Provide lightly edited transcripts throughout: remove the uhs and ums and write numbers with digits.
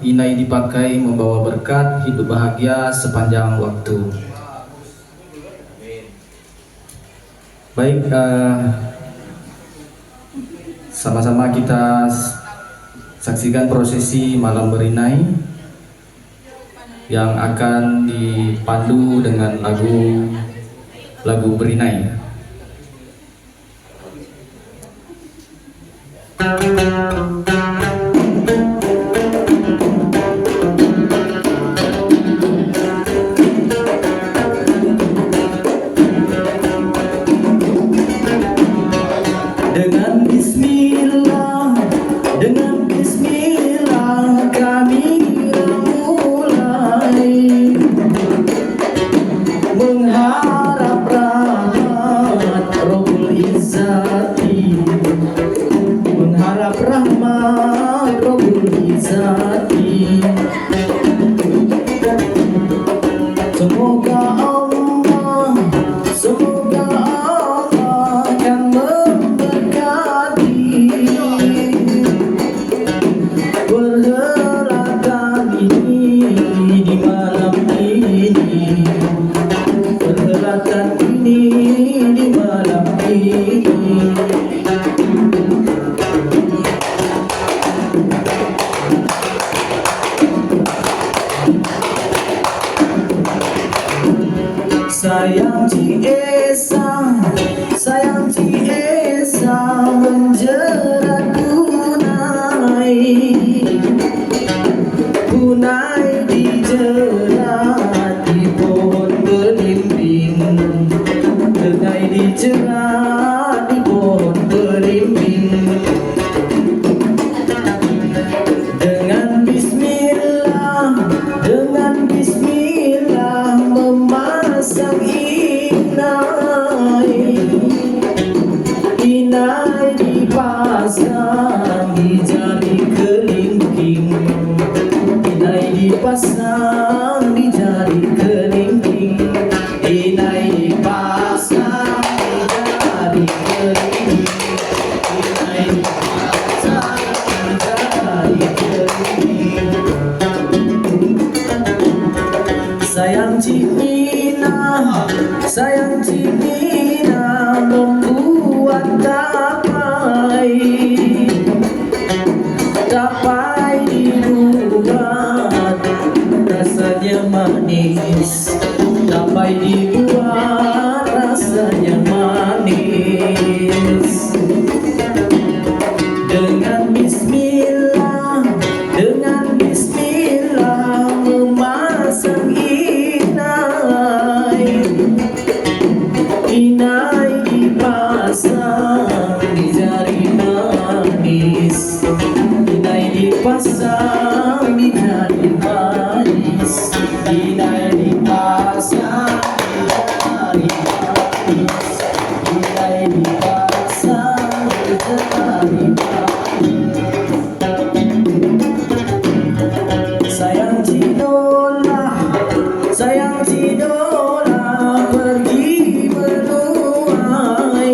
inai dipakai membawa berkat hidup bahagia sepanjang waktu. Baik, sama-sama kita saksikan prosesi malam berinai yang akan dipandu dengan lagu berinai. Dengan bismillah kami mulai mengharap rahmat Rabbul Izzati, mengharap rahmat Rabbul Izzati. Semoga Allah akan memberkati perhelatan ini di malam ini, perhelatan ini di malam ini. Sayang Ci Esa menjerat Kunai dijerat di pohon belimbing, Kunai dijerat di pohon belimbing. Dengan bismillah memasang inai dipasang di jari kelingking, inai dipasang di jari kelingking, inai dipasang di jari kelingking, inai dipasang di jari kelingking. Sayang Cimina membuat tapai dibuat rasanya manis, tapai dibuat rasanya manis. Dengan bismillah memasang inai dipasang di jari manis, inai dipasang di jari manis, inai dipasang di jari manis, inai dipasang di jari manis. Sayang Cidola pergi menuai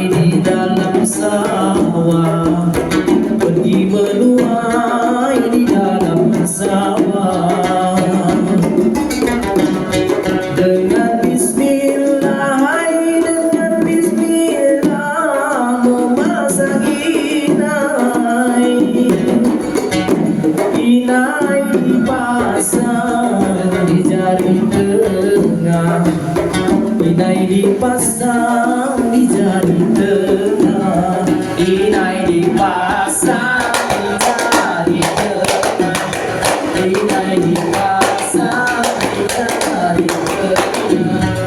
di dalam sawah, pergi menuai di dalam sawah. Dengan bismillah memasang inai dipasang di jari tengah, inai dipasang di jari tengah.